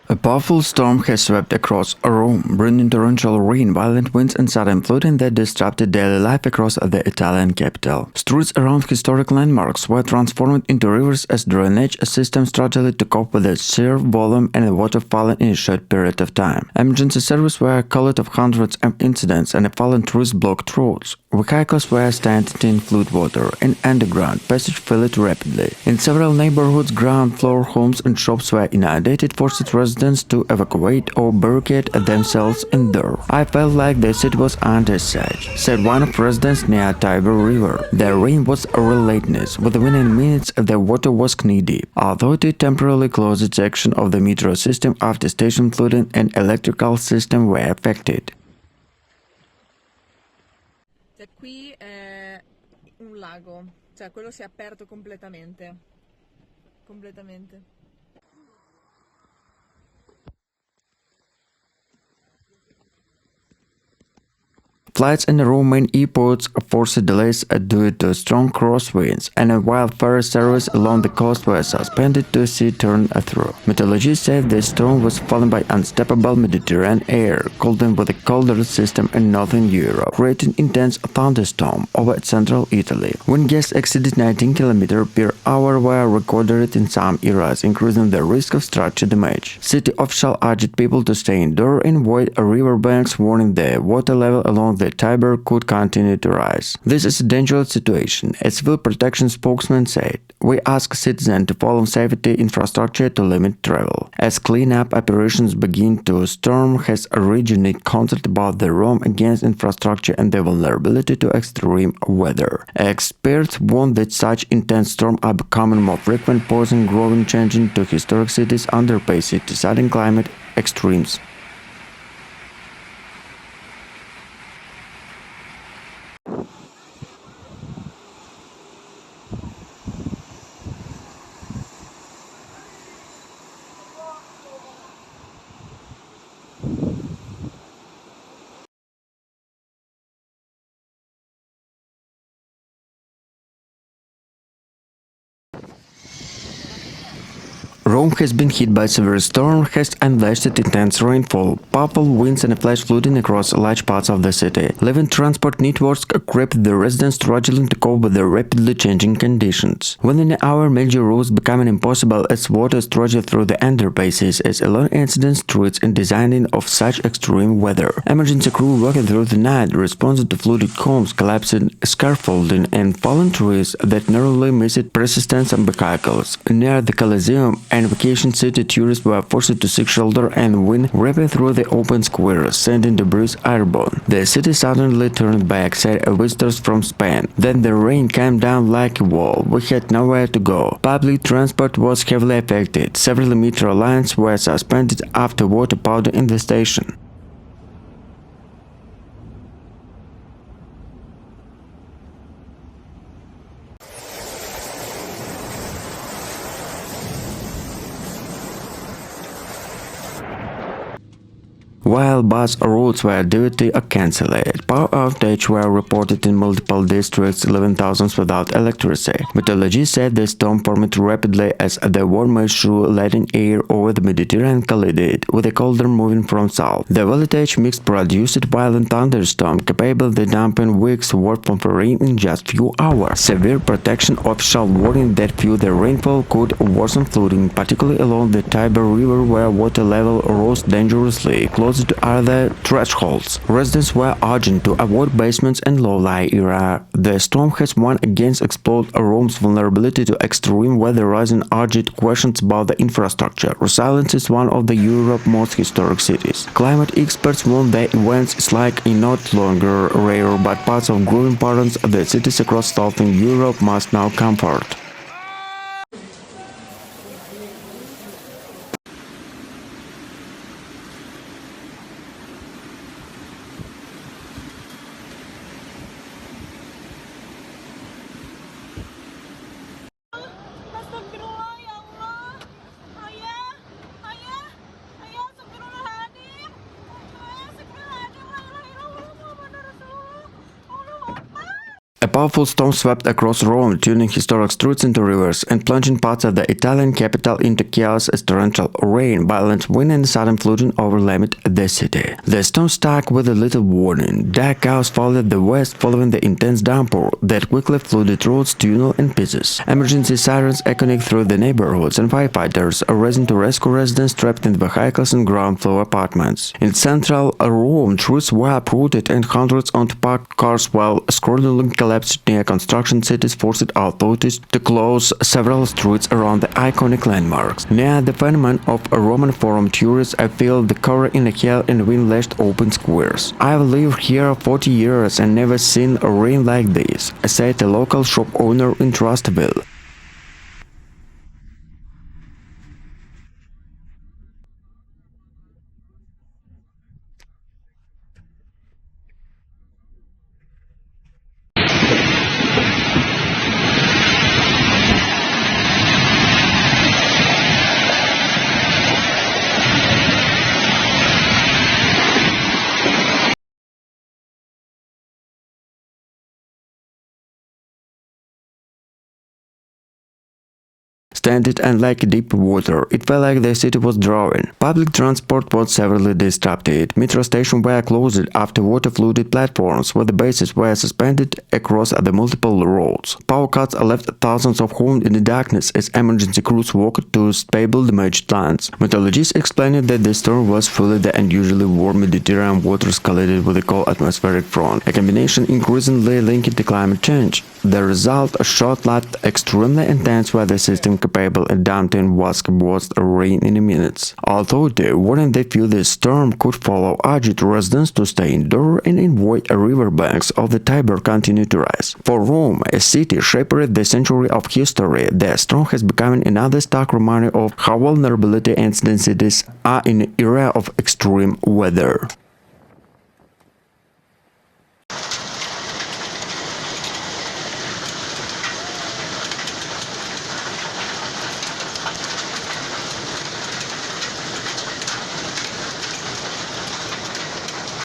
A powerful storm has swept across Rome, bringing torrential rain, violent winds and sudden flooding that disrupted daily life across the Italian capital. Streets around historic landmarks were transformed into rivers as drainage systems struggled to cope with the sheer volume and water falling in a short period of time. Emergency services were called of hundreds of incidents and fallen trees blocked roads. Vehicles were stranded in floodwater and underground passage filled rapidly. In several neighborhoods, ground floor homes and shops were inundated, forcing residents to evacuate or barricade themselves indoors. "I felt like the city was under siege," said one of residents near Tiber River. "The rain was relentless. Within minutes, the water was knee-deep." Authority temporarily closed its section of the metro system after station flooding and electrical system were affected. Qui è un lago, cioè quello si è aperto completamente. Flights in the Roman airports forced delays due to strong crosswinds, and while ferry service along the coast were suspended to sea turned through. Meteorologists said the storm was followed by unstable Mediterranean air, coupled with a colder system in northern Europe, creating intense thunderstorms over central Italy. Wind gusts exceeded 19 km per hour were recorded in some areas, increasing the risk of structure damage. City officials urged people to stay indoors and avoid riverbanks, warning the water level along the Tiber could continue to rise. "This is a dangerous situation," a civil protection spokesman said. "We ask citizens to follow safety infrastructure to limit travel." As cleanup operations begin, the storm has originated concern about the Rome against infrastructure and the vulnerability to extreme weather. Experts warn that such intense storms are becoming more frequent, posing growing changes to historic cities under pacing to sudden climate extremes. Rome has been hit by severe storm, has unleashed intense rainfall, powerful winds and flash flooding across large parts of the city, leaving transport networks gripped the residents struggling to cope with the rapidly changing conditions. Within an hour, major routes becoming impossible as water surged through the underpasses as alone incidents, streets and designing of such extreme weather. Emergency crew working through the night responded to flooded homes, collapsing scaffolding and fallen trees that narrowly missed persistence of vehicles. Near the Colosseum and vacation city, tourists were forced to seek shelter and wind ripping through the open squares, sending debris airborne. The city suddenly turned back, said visitors from Spain. Then the rain came down like a wall. We had nowhere to go. Public transport was heavily affected. Several metro lines were suspended after water powder in the station. While bus routes were due to cancelled, power outages were reported in multiple districts, leaving thousands without electricity. Meteorologists said the storm formed rapidly as the warm through letting air over the Mediterranean collided with the colder moving from south. The voltage mix produced violent thunderstorm capable of dumping weeks' worth of rain in just few hours. Severe protection officials warning that further rainfall could worsen flooding, particularly along the Tiber River where water level rose dangerously close to other thresholds. Residents were urged to avoid basements and low-lying areas. The storm has warned against explode Rome's vulnerability to extreme weather, raising urgent questions about the infrastructure. Resilience is one of Europe's most historic cities. Climate experts warn that events is likely not longer rare, but parts of growing patterns of the cities across southern Europe must now comfort. A powerful storm swept across Rome, turning historic streets into rivers and plunging parts of the Italian capital into chaos as torrential rain, violent wind and sudden flooding overwhelmed the city. The storm struck with a little warning. Dark chaos followed the west following the intense downpour that quickly flooded roads, tunnels and pieces. Emergency sirens echoing through the neighborhoods and firefighters are racing to rescue residents trapped in vehicles and ground floor apartments. In central Rome, troops were uprooted and hundreds on parked cars while scrolling collapsed near construction cities forced authorities to close several streets around the iconic landmarks. Near the phenomenon of a Roman Forum, tourists feel the color in the hail and wind-lashed open squares. "I've lived here 40 years and never seen a rain like this," said a local shop owner in Trustville. Standing and like deep water, it felt like the city was drowning. Public transport was severely disrupted. Metro stations were closed after water-flooded platforms where the bases were suspended across the multiple roads. Power cuts left thousands of homes in the darkness as emergency crews worked to stabilize damaged lands. Meteorologists explained that the storm was fueled the unusually warm Mediterranean waters collided with a cold atmospheric front, a combination increasingly linked to climate change. The result, a short-lived, extremely intense weather system capable of dumping vast amounts of rain in minutes. Although they warned they feel the storm could follow, urged residents to stay indoors and avoid riverbanks of the Tiber continue to rise. For Rome, a city shaped the century of history, the storm has become another stark reminder of how vulnerability and cities are in an era of extreme weather.